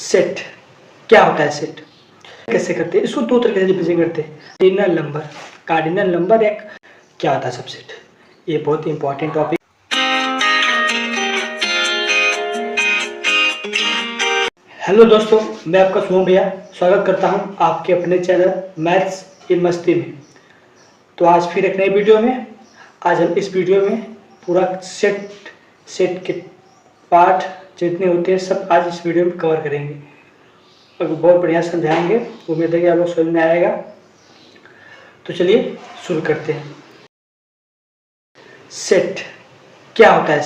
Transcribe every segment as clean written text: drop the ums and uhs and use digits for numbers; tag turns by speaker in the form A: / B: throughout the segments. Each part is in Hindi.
A: सेट क्या होता है? सेट कैसे करते हैं? इसको दो तरीके से रिप्रेजेंट करते हैं। कार्डिनल नंबर एक क्या होता है सबसेट? ये बहुत इंपॉर्टेंट टॉपिक। हेलो दोस्तों, मैं आपका शुभम भैया स्वागत करता हूं आपके अपने चैनल मैथ्स इन मस्ती में। तो आज फिर एक नई वीडियो में, आज हम इस वीडियो में पूरा सेट के पार्ट जितने होते हैं सब आज इस वीडियो में कवर करेंगे और बहुत बढ़िया समझाएंगे। उम्मीद है कि आप लोग समझ में आएगा। तो चलिए शुरू करते हैं। सेट क्या होता है?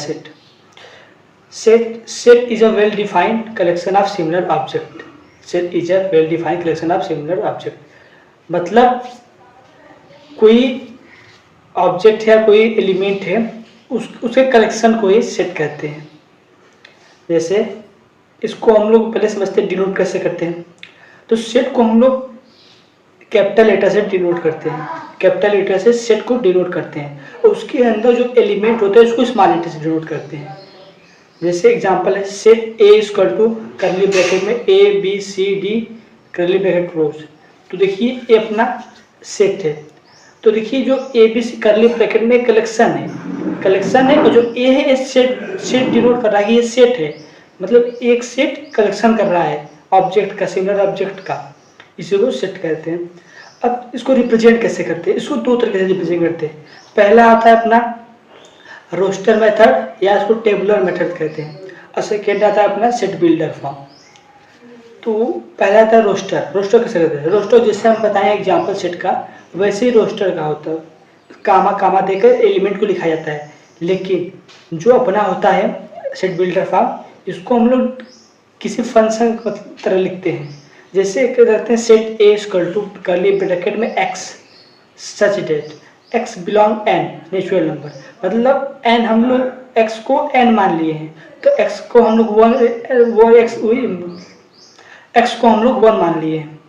A: Set is a well defined collection of similar object. Set is a well defined collection of similar object मतलब कोई ऑब्जेक्ट या कोई एलिमेंट है उसके कलेक्शन को ही सेट कहते हैं। जैसे इसको हम लोग पहले समझते हैं डिनोट कैसे करते हैं। तो सेट को हम लोग कैपिटल लेटर से डिनोट करते हैं, कैपिटल लेटर से सेट को डिनोट करते हैं और उसके अंदर जो एलिमेंट होते हैं उसको स्मॉल लेटर से डिनोट करते हैं। जैसे एग्जांपल है set A equal to curly bracket में A B C D curly bracket close. तो देखिए ये अपना सेट है। तो देखिए जो ए बी सी करली ब्रैकेट में कलेक्शन है और जो ए है ये सेट डिनोट कर रहा है, ये सेट है मतलब एक सेट कलेक्शन कर रहा है ऑब्जेक्ट का, सिमिलर ऑब्जेक्ट का, इसी को सेट कहते हैं। अब इसको रिप्रेजेंट कैसे करते हैं? इसको दो तरीके से रिप्रेजेंट करते हैं। पहला आता है अपना रोस्टर मेथड या इसको टेबुलर मेथड कहते हैं और सेकेंड आता है अपना सेट बिल्डर फॉर्म। तो पहला आता है रोस्टर कैसे करते हैं? रोस्टर जैसे हम बताएं एग्जांपल सेट का, वैसे ही रोस्टर का होता है, कामा देकर एलिमेंट को लिखा जाता है। लेकिन जो अपना होता है सेट बिल्डर फॉर्म, इसको हम लोग किसी फंक्शन की तरह लिखते हैं। जैसे करते हैं set A equal to curly bracket में X such that X belong N natural number, मतलब एन हम लोग एक्स को एन मान लिए हैं। तो एक्स को हम लोग एक्स को हम लोग वन मान लिए हैं।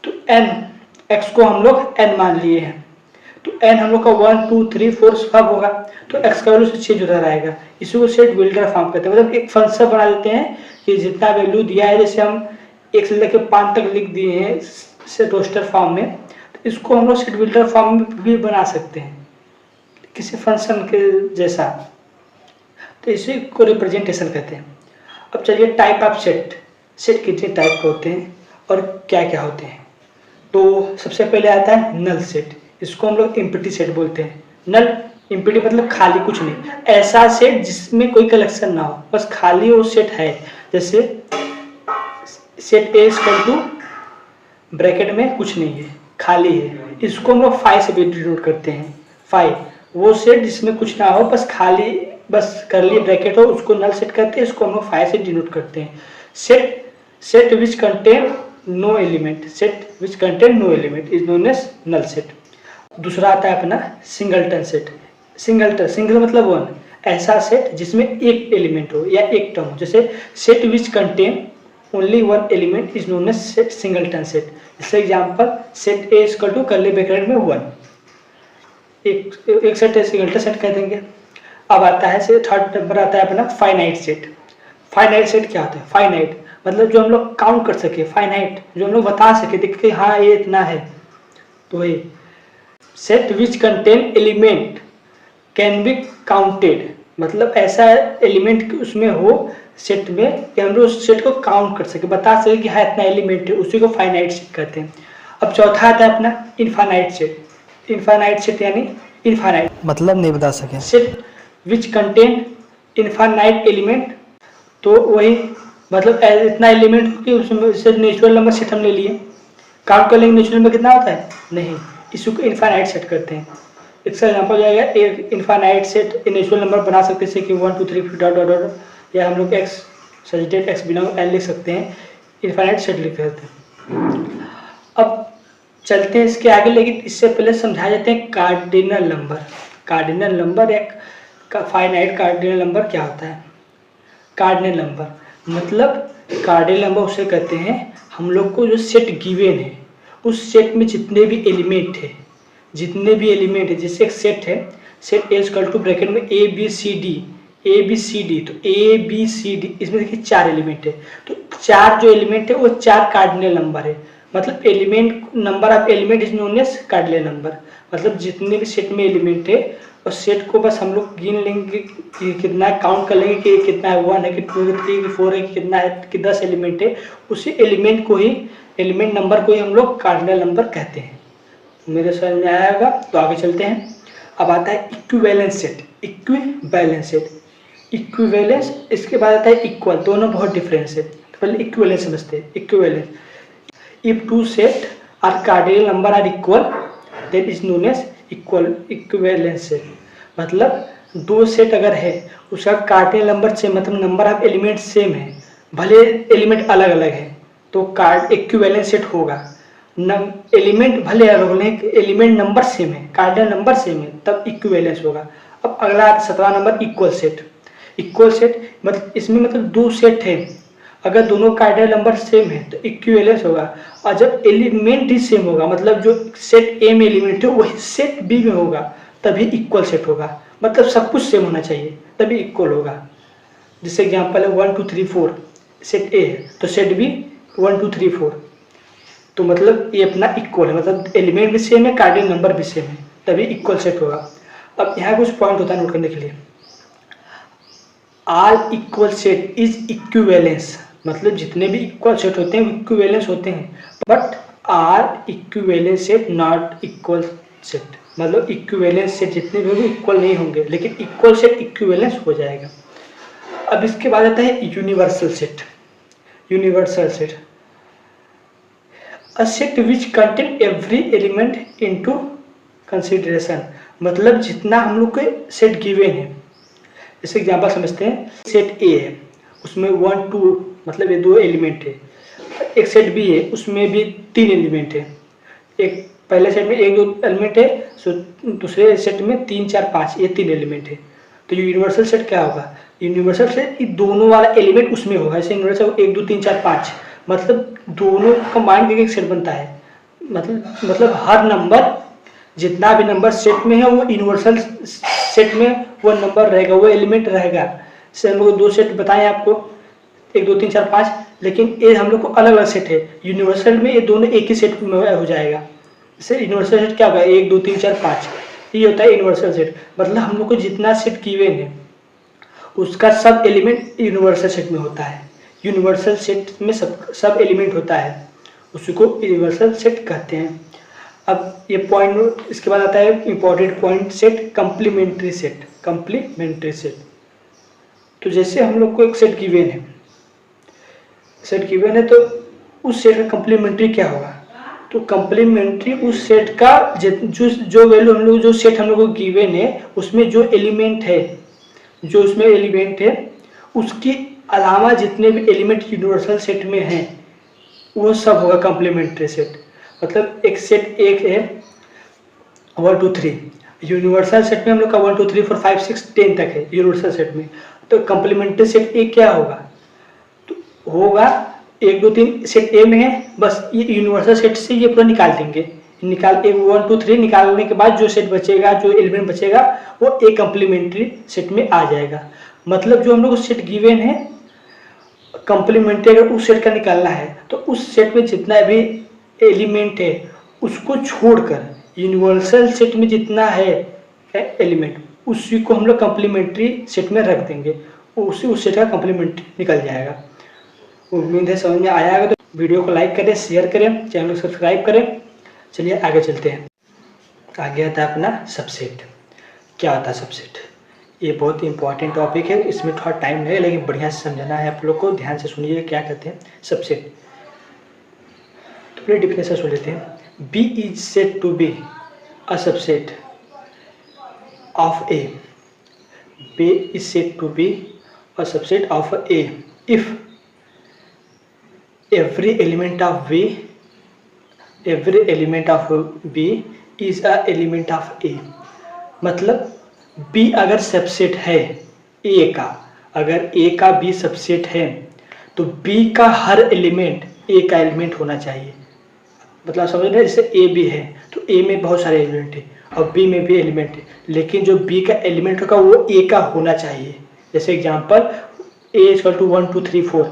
A: तो एन एक्स को हम लोग एन मान लिए हैं। तो एन हम लोग का 1 2 3 4 सब होगा तो एक्स का वैल्यू से चेंज होता रहेगा। इसी को सेट बिल्डर फॉर्म कहते हैं। मतलब एक फंक्शन बना लेते हैं कि जितना वैल्यू दिया है, जैसे हम 1 से लेकर 5 तक लिख दिए हैं सेट रोस्टर फॉर्म में, तो इसको हम लोग सेट बिल्डर फॉर्म में भी बना सकते हैं किसी फंक्शन के जैसा। तो इसी को रिप्रेजेंटेशन कहते हैं। अब चलिए टाइप ऑफ सेट कितने टाइप के होते हैं और क्या क्या होते हैं। तो सबसे पहले आता है नल सेट, इसको हम लोग एम्प्टी सेट बोलते हैं। नल एम्प्टी मतलब खाली, कुछ नहीं, ऐसा सेट जिसमें कोई कलेक्शन ना हो, बस खाली वो सेट है। जैसे set A equal to bracket में कुछ नहीं है, खाली है, इसको हम लोग फाइव से भी डिनोट करते हैं। फाइव वो सेट जिसमें कुछ ना हो, बस खाली, बस करली ब्रैकेट हो, उसको नल सेट करते हैं। इसको हम लोग फाइव से डिनोट करते हैं। Set which contain no element is known as null set. दूसरा आता है अपना सिंगलटन सेट। सिंगल मतलब वन, ऐसा सेट जिसमें एक एलिमेंट हो या एक टर्म हो। जैसे set which contain only one element is known as set singleton set. जैसे example set A equal to curly bracket में 1, एक सेट है, सिंगलटन सेट कह देंगे। अब आता है थर्ड नंबर आता है अपना फाइनाइट सेट। फाइनाइट सेट क्या होता है? फाइनाइट मतलब जो हम लोग काउंट कर सके, फाइनाइट जो हम लोग बता सके, देख के हाँ ये इतना है। तो ये set which contain element can be counted, मतलब ऐसा एलिमेंट उसमें हो सेट में कि हम लोग उस सेट को काउंट कर सके, बता सके कि हाँ इतना एलिमेंट है, उसी को फाइनाइट सेट कहते हैं। अब चौथा आता है अपना इनफाइनाइट सेट। इनफाइनाइट सेट यानी इनफाइनाइट मतलब नहीं बता सके। Set which contain infinite element, तो वही मतलब इतना एलिमेंट हो कि उसमें से नेचुरल नंबर सेट हम ले लिए, काउंट कर लेंगे नेचुरल नंबर कितना होता है, नहीं, इसी को इनफाइनाइट सेट करते हैं। इसका एग्जांपल जाएगा एक इनफाइनाइट सेट नेचुरल नंबर बना सकते हैं, जैसे कि 1 2 3 डॉट डॉट डॉट, या हम लोग x such that X belong N लिख सकते हैं, इनफाइनाइट सेट लिख सकते हैं। अब चलते हैं इसके आगे, लेकिन इससे पहले समझा जाते हैं कार्डिनल नंबर। कार्डिनल नंबर एक फाइनाइट कार्डिनल नंबर क्या होता है? कार्डिनल नंबर मतलब कार्डिनल नंबर उसे कहते हैं हम लोग को जो सेट गिवन है उस सेट में जितने भी एलिमेंट है, जैसे एक सेट है, set A equal to bracket में A B C D A B C D, तो ए बी सी डी इसमें देखिए 4 एलिमेंट है, तो 4 जो एलिमेंट है वो 4 कार्डिनल नंबर है। मतलब element number of element is known as cardinal number. मतलब जितने भी सेट में एलिमेंट है उस सेट को बस हम लोग गिन लेंगे कि कितना है, काउंट कर लेंगे कि कितना है, 1 है कि 2 है 3 है 4 है कि कितना है कि 10 एलिमेंट है, उसी एलिमेंट को ही, एलिमेंट नंबर को ही हम लोग कार्डिनल नंबर कहते हैं। मेरे समझ में आया होगा, तो आगे चलते हैं। अब आता है equivalence set. Equivalence set, equivalence, इसके बाद आता है इक्वल। दोनों बहुत डिफरेंस है, तो पहले इक्विवेलेंस समझते हैं। Equivalence, if two set are cardinal number are equal that is known as equivalence set. मतलब 2 सेट अगर है उसका कार्डिनल नंबर सेम, मतलब नंबर ऑफ एलिमेंट सेम है, भले एलिमेंट अलग अलग है तो कार्ड इक्विवेलेंस सेट होगा। एलिमेंट भले अलग अलग, एलिमेंट नंबर सेम है, कार्डिनल नंबर सेम है, तब इक्विवेलेंस होगा। अब अगला 17वां number equal set. Equal set मतलब इसमें मतलब 2 सेट है, अगर दोनों कार्डिनल नंबर सेम है तो इक्विवेलेंस होगा। और जब एलिमेंट ही सेम होगा, मतलब जो सेट ए में एलिमेंट है वही सेट बी में होगा, तभी इक्वल सेट होगा। मतलब सब कुछ सेम होना चाहिए तभी इक्वल होगा। जैसे एग्जांपल है 1 2 3 4, सेट ए है तो सेट बी 1 2 3 4, तो मतलब ये अपना इक्वल है, मतलब एलिमेंट भी सेम है, कार्डिनल नंबर भी सेम है, तभी इक्वल सेट होगा। अब यहाँ कुछ पॉइंट होता है नोट करने के लिए। All equal set is equivalence, मतलब जितने भी इक्वल सेट होते हैं इक्विवेलेंस होते हैं, but are equivalence set not equal set. मतलब इक्विवेलेंस सेट जितने भी होंगे इक्वल नहीं होंगे, लेकिन इक्वल सेट इक्विवेलेंस हो जाएगा। अब इसके बाद आता है universal set. Universal set, a set which contain every element into consideration. मतलब जितना हम लोग के सेट गिवन है, जैसे एग्जांपल समझते हैं, सेट ए है उसमें 1 2 मतलब ये 2 एलिमेंट है, एक सेट बी है उसमें भी 3 एलिमेंट है, एक पहले सेट में 1 2 एलिमेंट है, सो दूसरे सेट में 3 4 5 ये 3 एलिमेंट है। तो यूनिवर्सल सेट क्या होगा? यूनिवर्सल सेट ये दोनों वाला एलिमेंट उसमें होगा। जैसे यूनिवर्सल 1 2 3 4 5, मतलब दोनों कंबाइंड करके एक सेट बनता है। मतलब हर नंबर, जितना भी नंबर सेट में है वो यूनिवर्सल सेट में वो नंबर रहेगा, वो एलिमेंट रहेगा। जैसे हम लोग 2 सेट बताएं आपको, 1 2 3 4 5, लेकिन ये हम लोग को अलग अलग सेट है। यूनिवर्सल में ये दोनों एक ही सेट में हो जाएगा। जैसे यूनिवर्सल सेट क्या होगा? 1 2 3 4 5, ये होता है यूनिवर्सल सेट। मतलब हम लोग को जितना सेट गिवन है उसका सब एलिमेंट यूनिवर्सल सेट में होता है। यूनिवर्सल सेट में सब एलिमेंट होता है, उसी को यूनिवर्सल सेट कहते हैं। अब ये पॉइंट, इसके बाद आता है important point, set complementary set. Complementary set, तो जैसे हम लोग को एक सेट गिवन है, तो उस सेट का कंप्लीमेंट्री क्या होगा? तो कंप्लीमेंट्री उस सेट का जो वैल्यू हम लोग, जो सेट हम लोग को गिवन है उसमें जो एलिमेंट है, जो उसमें एलिमेंट है उसके अलावा जितने भी एलिमेंट यूनिवर्सल सेट में हैं वो सब होगा कंप्लीमेंट्री सेट। मतलब एक सेट एक है 1 2 3, यूनिवर्सल सेट में हम लोग का 1 2 3 4 5 6 10 तक है यूनिवर्सल सेट में, तो कंप्लीमेंट्री सेट ए क्या होगा? तो होगा 1 2 3 सेट ए में है, बस ये यूनिवर्सल सेट से ये पूरा निकाल देंगे। निकाल 1 2 3 निकालने के बाद जो सेट बचेगा, जो एलिमेंट बचेगा वो एक कंप्लीमेंट्री सेट में आ जाएगा। मतलब जो हम लोग सेट गिवन है कंप्लीमेंट्री अगर उस सेट का निकालना है तो उस सेट में जितना भी एलिमेंट है उसको छोड़कर यूनिवर्सल सेट में जितना है एलिमेंट उसी को हम लोग कंप्लीमेंट्री सेट में रख देंगे, उस सेट का कंप्लीमेंट्री निकल जाएगा। उम्मीद है समझ में आया होगा। तो वीडियो को लाइक करें, शेयर करें, चैनल को सब्सक्राइब करें। चलिए आगे चलते हैं। आगे आता है अपना सबसेट। क्या होता है सबसेट? ये बहुत इंपॉर्टेंट टॉपिक है, इसमें थोड़ा टाइम लगेगा लेकिन बढ़िया से समझना है आप लोग को। ध्यान से सुनिए क्या कहते हैं सबसेट। तो पहले डिफिनेशन सुन लेते हैं। B is said to be a subset of A. B is said to be a subset of A if every element of B is a element of A। मतलब B अगर सबसेट है A का, अगर A का B सबसेट है तो B का हर एलिमेंट A का एलिमेंट होना चाहिए। मतलब समझ रहे हैं? जैसे A B है तो A में बहुत सारे एलिमेंट है और B में भी एलिमेंट है, लेकिन जो B का एलिमेंट होगा वो A का होना चाहिए। जैसे एग्जांपल A इक्वल टू 1 2 3 4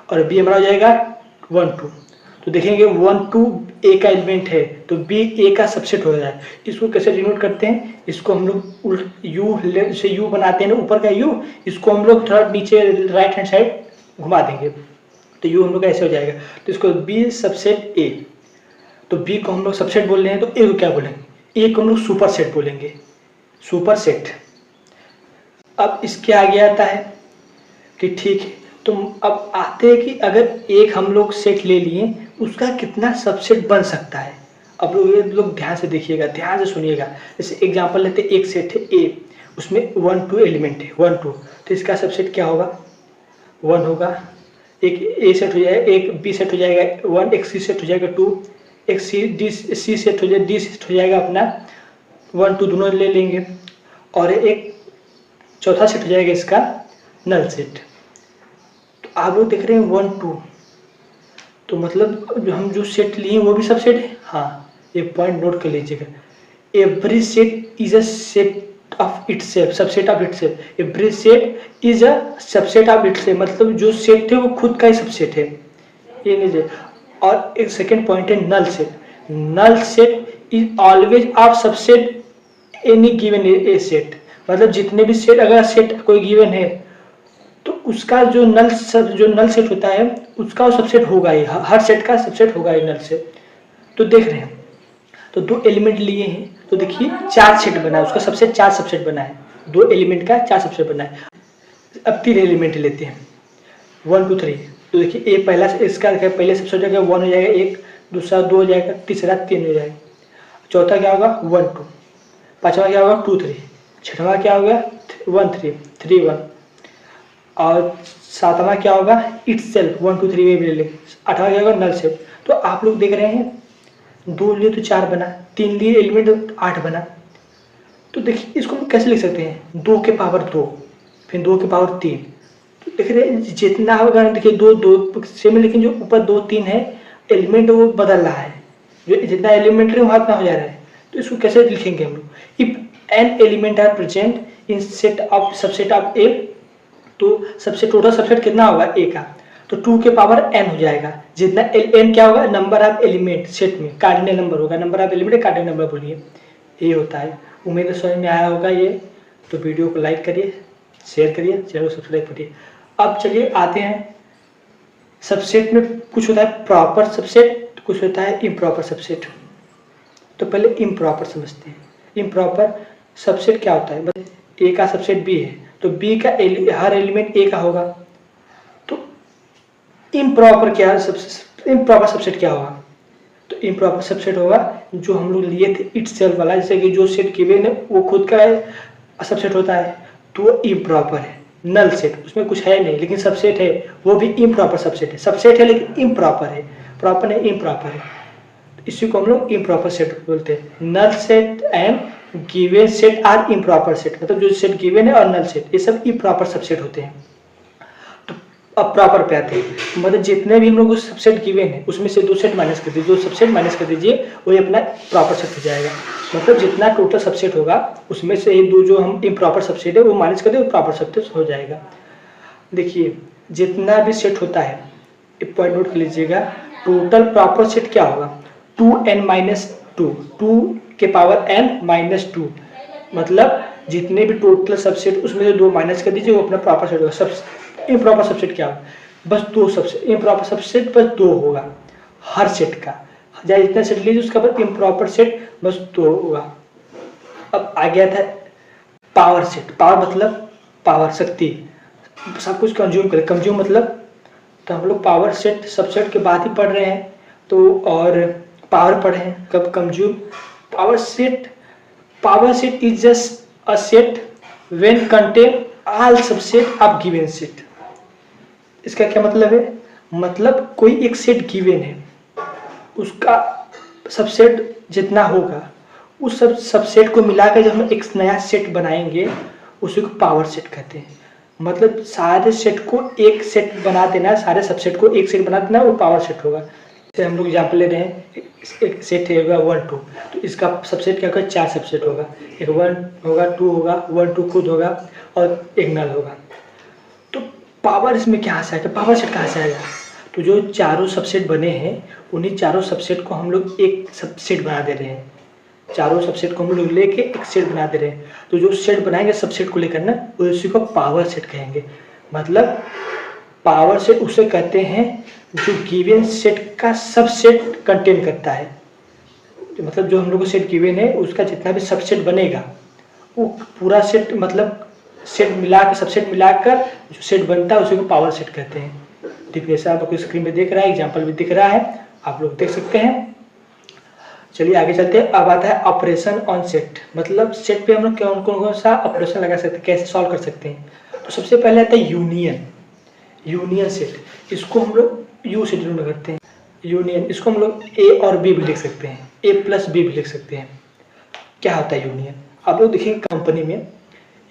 A: और B हमारा हो जाएगा 1 2, तो देखेंगे 1 2 A का एलिमेंट है तो B A का सबसेट हो जाए। इसको कैसे डिनोट करते हैं, इसको हम लोग U से U बनाते हैं ना, ऊपर का U, इसको हम लोग थोड़ा नीचे राइट हैंड साइड घुमा देंगे तो U हम लोग का ऐसे हो जाएगा। तो इसको B सबसेट A, तो B को हम लोग सबसेट बोल रहे हैं तो A को क्या बोलेंगे, A को हम लोग सुपर सेट बोलेंगे, सुपर सेट। अब इसके आगे आता है कि ठीक है, तो अब आते हैं कि अगर एक हम लोग सेट ले लिए उसका कितना सबसेट बन सकता है। अब ये लोग ध्यान से देखिएगा, ध्यान से सुनिएगा। जैसे एग्जांपल लेते हैं, एक सेट है A, उसमें 1 2 एलिमेंट है 1 2, तो इसका सबसेट क्या होगा 1 होगा। एक A सेट हो जाएगा, एक B सेट हो जाएगा 1, एक C सेट हो जाएगा 2, एक C सेट हो जाएगा, D सेट हो जाएगा अपना 1 2 दोनों ले लेंगे, और एक चौथा सेट हो जाएगा इसका नल सेट। तो आप लोग देख रहे हैं 1 2, तो मतलब जो हम जो सेट लिए वो भी सबसेट है। हाँ, ये पॉइंट नोट कर लीजिएगा, every set is a set of itself, subset of itself. Every set is a subset of itself, मतलब जो सेट है वो खुद का ही सबसेट है, ये नहीं है। और एक सेकेंड पॉइंट है null set. Null set is always of subset any given a set, मतलब जितने भी सेट, अगर सेट कोई गिवन है तो उसका जो नल सेट होता है उसका सबसेट होगा ही, हर सेट का सबसेट होगा ही नल सेट। तो देख रहे हैं, तो दो एलिमेंट लिए हैं तो देखिए 4 सेट बना है, उसका सबसेट 4 सबसेट बना है, 2 एलिमेंट का 4 सबसेट बना है। अब 3 एलिमेंट लेते हैं 1 2 3, तो देखिए ए पहला, इसका पहले सबसेट हो जाएगा 1 हो जाएगा, एक दूसरा 2 हो जाएगा, तीसरा 3 हो जाएगा, चौथा क्या होगा 1 2, पांचवा क्या होगा 2 3, छठवां क्या होगा 1 3 3 1, और सातवां क्या होगा इटसेल्फ 1 2 3 भी ले लेंगे, आठवां क्या होगा नल सेट। तो आप लोग देख रहे हैं 2 लिए तो 4 बना, 3 लिए एलिमेंट 8 बना। तो देखिए इसको हम कैसे लिख सकते हैं, 2 के पावर 2, फिर 2 के पावर 3। तो देख रहे हैं जितना होगा, देखिए 2 2 सेम, लेकिन जो ऊपर 2 3 है एलिमेंट वो बदल रहा है, जो जितना एलिमेंट है वहाँ इतना हो जा रहा है। तो इसको कैसे लिखेंगे हम लोग, if N element are present in set of subset of A, तो सबसे टोटल सबसेट कितना होगा ए का, तो 2 के पावर n हो जाएगा, जितना n क्या होगा नंबर ऑफ एलिमेंट सेट में, कार्डिनल नंबर होगा, number of element cardinal number बोलिए, ये होता है। उम्मीद है समझ में आया होगा ये, तो वीडियो को लाइक करिए, शेयर करिए, चैनल को सब्सक्राइब करिए। अब चलिए आते हैं, सबसेट में कुछ होता है प्रॉपर सबसेट, कुछ होता है इम्प्रॉपर सबसेट। तो पहले इम्प्रॉपर समझते हैं। इम्प्रॉपर सबसेट क्या होता है, बस ए का सबसेट बी है तो बी का हर एलिमेंट ए का होगा। तो इम्प्रॉपर क्या है, इम्प्रॉपर सबसेट क्या होगा, तो इम्प्रॉपर सबसेट होगा जो हम लोग लिए थे इटसेल्फ वाला, जैसे कि जो सेट गिवन है वो खुद का सबसेट होता है तो वो इम्प्रॉपर है। नल सेट उसमें कुछ है नहीं लेकिन सबसेट है, वो भी इम्प्रॉपर सबसेट है, सबसेट है लेकिन इम्प्रॉपर है, प्रॉपर नहीं इम्प्रॉपर है, इसी को हम लोग इम्प्रॉपर सेट बोलते हैं। Null set and given set are improper set, मतलब जो सेट गिवन है और नल सेट ये सब इम्प्रॉपर सबसेट होते हैं। तो अब प्रॉपर पे आते हैं, मतलब जितने भी हम लोग सबसेट गिवन है उसमें से 2 सेट माइनस कर दीजिए, 2 सबसेट माइनस कर दीजिए, वही अपना प्रॉपर सेट हो जाएगा। मतलब जितना टोटल सबसेट होगा उसमें से 2 जो हम इम्प्रॉपर सबसेट है वो माइनस कर दे, वो प्रॉपर सबसेट हो जाएगा। देखिए जितना भी सेट होता है, एक पॉइंट नोट कर लीजिएगा, टोटल प्रॉपर सेट क्या होगा 2n-2, 2 के पावर n माइनस 2, मतलब जितने भी टोटल सबसेट उसमें से 2 माइनस कर दीजिए, वो अपना प्रॉपर सेट होगा। सब इम्प्रॉपर सबसेट क्या होगा, बस 2 सबसेट, इम्प्रॉपर सबसेट बस 2 होगा हर सेट का, चाहे जितना सेट लीजिए उसका बस इम्प्रॉपर सेट बस 2 होगा। अब आ गया था पावर सेट, पावर मतलब पावर शक्ति, सब कुछ कंज्यूम करें, कंज्यूम मतलब, तो हम लोग पावर सेट सबसेट के बाद ही पढ़ रहे हैं, तो और पावर पढ़े हैं कब, consume. Power set is just a set when contain all subset of given set. इसका क्या मतलब है, मतलब कोई एक सेट गिवन है उसका सबसेट जितना होगा उस सब सबसेट को मिलाकर जब हम एक नया सेट बनाएंगे उसी को पावर सेट कहते हैं। मतलब सारे सेट को एक सेट बना देना, सारे सबसेट को एक सेट बना देना, वो पावर सेट होगा। जैसे हम लोग एग्जाम्पल ले रहे हैं, एक सेट होगा 1 2, तो इसका सबसेट क्या होगा 4 सबसेट होगा, एक 1 होगा, 2 होगा, 1 2 खुद होगा और एक नल होगा। पावर इसमें क्या से आएगा, पावर सेट कहाँ से आएगा? तो जो चारों सबसेट बने हैं उन्हीं चारों सबसेट को हम लोग एक सबसेट बना दे रहे हैं। चारों सबसेट को हम लोग लेके एक सेट बना दे रहे हैं। तो जो सेट बनाएंगे सबसेट को लेकर ना, उसी को पावर सेट कहेंगे। मतलब पावर सेट उसे कहते हैं जो गिवन सेट का सबसेट कंटेन करता है। मतलब जो हम लोग को सेट गिवन है उसका जितना भी सबसेट बनेगा वो पूरा सेट, मतलब सेट मिलाकर सबसेट मिलाकर जो सेट बनता है उसी को पावर सेट कहते हैं। डिफिनेशन आप लोग स्क्रीन पे देख रहा है, एग्जांपल भी दिख रहा है, आप लोग देख सकते हैं। चलिए आगे चलते हैं। अब आता है ऑपरेशन ऑन सेट। मतलब सेट पे हम लोग कौन कौन सा ऑपरेशन लगा सकते हैं, कैसे सॉल्व कर सकते हैं। तो सबसे पहले आता है यूनियन। यूनियन सेट, इसको हम लोग यू शेड्यूल में करते हैं। यूनियन, इसको हम लोग ए और बी भी लिख सकते हैं, ए प्लस बी भी लिख सकते हैं। क्या होता है यूनियन? आप लोग देखेंगे कंपनी में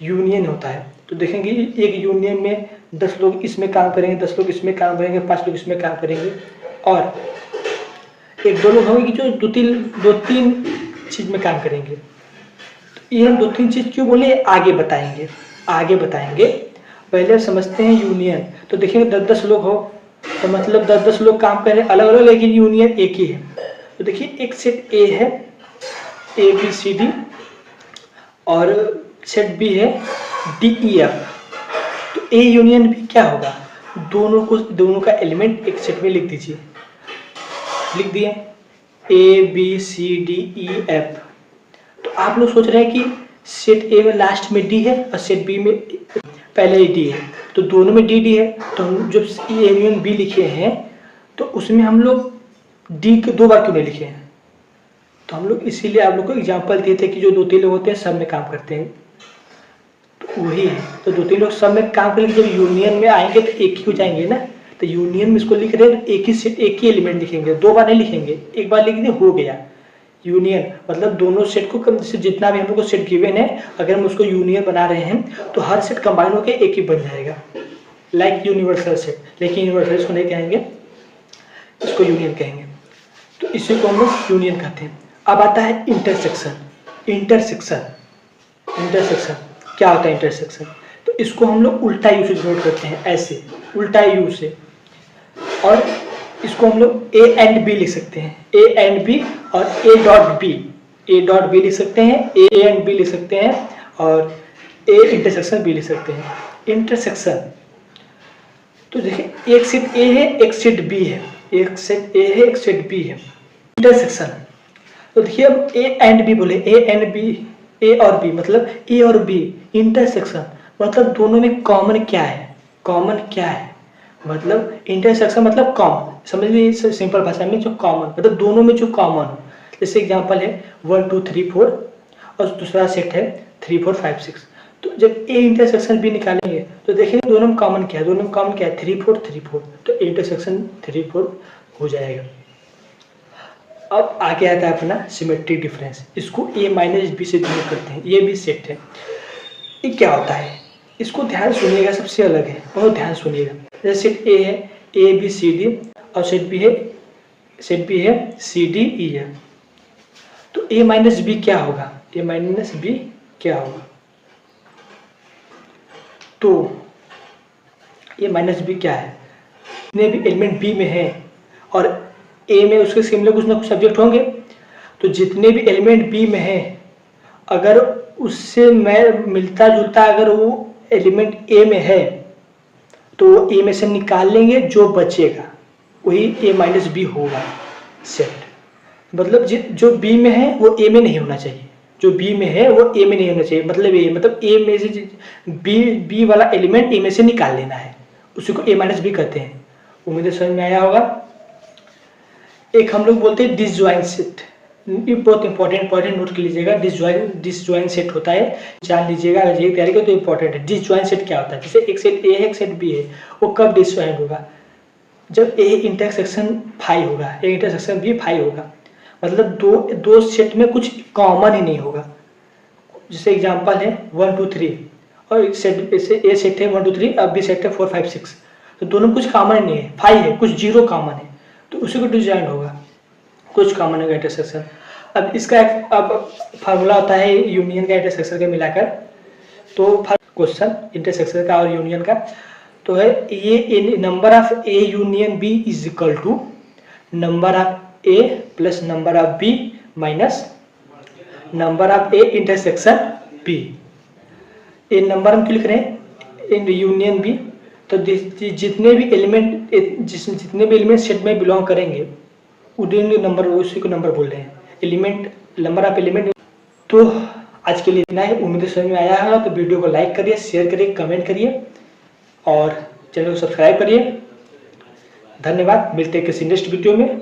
A: यूनियन होता है तो देखेंगे एक यूनियन में 10 लोग इसमें काम करेंगे, 10 लोग इसमें काम करेंगे, 5 लोग इसमें काम करेंगे, और एक दो लोग होंगे कि जो दो तीन चीज में काम करेंगे। तो ये हम 2-3 चीज क्यों बोले, आगे बताएंगे, आगे बताएंगे। पहले समझते हैं यूनियन। तो देखेंगे 10-10 लोग हो तो मतलब 10-10 लोग काम कर रहे हैं अलग अलग, लेकिन यूनियन एक ही है। तो देखिए एक सेट ए है, ए बी सी डी, और सेट बी है डी ई एफ। तो ए यूनियन बी क्या होगा, दोनों का एलिमेंट एक सेट में लिख दीजिए। लिख दिए A B C D E F. तो आप लोग सोच रहे हैं कि सेट ए में लास्ट में डी है और सेट बी में पहले ही डी है, तो दोनों में डी डी है। तो हम जब ए यूनियन बी लिखे हैं तो उसमें हम लोग डी को 2 बार क्यों नहीं लिखे हैं? तो हम लोग इसीलिए आप लोग को एग्जांपल दिए थे कि जो 2-3 लोग होते हैं सब में काम करते हैं, तो वही है। तो 2-3 लोग सब में काम करेंगे, जब यूनियन में आएंगे तो एक ही हो जाएंगे ना। तो यूनियन में इसको लिख रहे हैं तो एक ही एलिमेंट लिखेंगे, 2 बार नहीं लिखेंगे, एक बार लिख दिए हो गया यूनियन। मतलब दोनों सेट को कम से जितना भी हम लोग को सेट गिवन है, अगर हम उसको यूनियन बना रहे हैं तो हर सेट कंबाइन होकर एक ही बन जाएगा, लाइक यूनिवर्सल सेट। लेकिन यूनिवर्सल इसको नहीं कहेंगे, इसको यूनियन कहेंगे। तो इसी को हम लोग यूनियन कहते हैं। अब आता है इंटरसेक्शन। इंटरसेक्शन क्या होता है इंटरसेक्शन? तो इसको हम लोग उल्टा यू से डिनोट करते हैं, ऐसे उल्टा यू से। और इसको हम लोग ए एंड बी लिख सकते हैं, ए एंड बी और ए डॉट बी लिख सकते हैं, ए एंड बी लिख सकते हैं, और ए इंटरसेक्शन बी लिख सकते हैं। इंटरसेक्शन तो देखिए एक सेट ए है एक सेट बी है, एक सेट ए है एक सेट बी है। इंटरसेक्शन तो देखिए अब ए एंड बी बोले, ए एंड बी, ए और बी मतलब ए और बी। इंटरसेक्शन मतलब दोनों में कॉमन क्या है, कॉमन क्या है, मतलब इंटरसेक्शन मतलब कॉमन। समझ लीजिए सिंपल भाषा में, जो कॉमन मतलब दोनों में जो कॉमन हो। जैसे एग्जांपल है 1 2 3 4 और दूसरा सेट है 3 4 5 6। तो जब ए इंटरसेक्शन बी निकालेंगे तो देखेंगे दोनों में कॉमन क्या है, दोनों में कॉमन क्या है 3 4 3 4। तो इंटरसेक्शन 3 4 हो जाएगा। अब आगे आता है अपना सिमेट्रिक डिफरेंस। इसको ए माइनस बी से डिनोट करते हैं। ये भी सेट है। ये क्या होता है, इसको ध्यान सुनिएगा, सबसे अलग है, बहुत ध्यान सुनिएगा। जैसे सेट ए है ए बी सी डी और सेट बी है सी डी ई है। तो ए माइनस बी क्या होगा, ए माइनस बी क्या होगा? तो ए माइनस बी क्या है, जितने भी एलिमेंट बी में है और ए में उसके सिमिलर कुछ ना कुछ सब्जेक्ट होंगे, तो जितने भी एलिमेंट बी में है अगर उससे मैं मिलता जुलता अगर वो एलिमेंट ए में है तो ए में से निकाल लेंगे, जो बचेगा वही ए माइनस बी होगा सेट। मतलब जो बी में है वो ए में नहीं होना चाहिए, जो बी में है वो ए में नहीं होना चाहिए। मतलब ये मतलब ए में से बी वाला एलिमेंट ए में से निकाल लेना है, उसी को ए माइनस बी कहते हैं। उम्मीद है समझ में आया होगा। एक हम लोग बोलते हैं डिसजॉइंट सेट। ये बहुत इंपॉर्टेंट पॉइंट नोट कर लीजिएगा। डिसजॉइंट सेट होता है, जान लीजिएगा, अगर ये तैयारी करो तो इंपॉर्टेंट है। डिसजॉइंट सेट क्या होता है? जैसे एक सेट ए है एक सेट बी है, वो कब डिसजॉइंट होगा? जब ए इंटरसेक्शन फाई होगा, ए इंटरसेक्शन बी फाई होगा। मतलब दो सेट में कुछ कॉमन ही नहीं होगा। जैसे एग्जांपल है 1 2 3 और ए सेट है 1 2 3 अब बी सेट है 4 5 6। तो दोनों में कुछ कॉमन नहीं है, फाई है, कुछ जीरो कॉमन है, तो उसी को डिसजॉइंट होगा, कुछ कॉमन होगा इंटरसेक्शन। अब इसका अब फार्मूला होता है यूनियन का इंटरसेक्शन का मिलाकर। तो क्वेश्चन इंटरसेक्शन का और यूनियन का, तो है ये number of A union B is equal to number of A plus number of B minus number of A intersection B. ये नंबर हम क्यों लिख रहे हैं इन यूनियन बी, तो जितने भी एलिमेंट जितने भी एलिमेंट सेट में बिलोंग करेंगे उन्हीं नंबर उसी को नंबर बोल रहे हैं, एलिमेंट नंबर ऑफ एलिमेंट। तो आज के लिए इतना ही, उम्मीद समझ में आया होगा। तो वीडियो को लाइक करिए, शेयर करिए, कमेंट करिए और चैनल को सब्सक्राइब करिए। धन्यवाद, मिलते हैं किसी नेक्स्ट वीडियो में।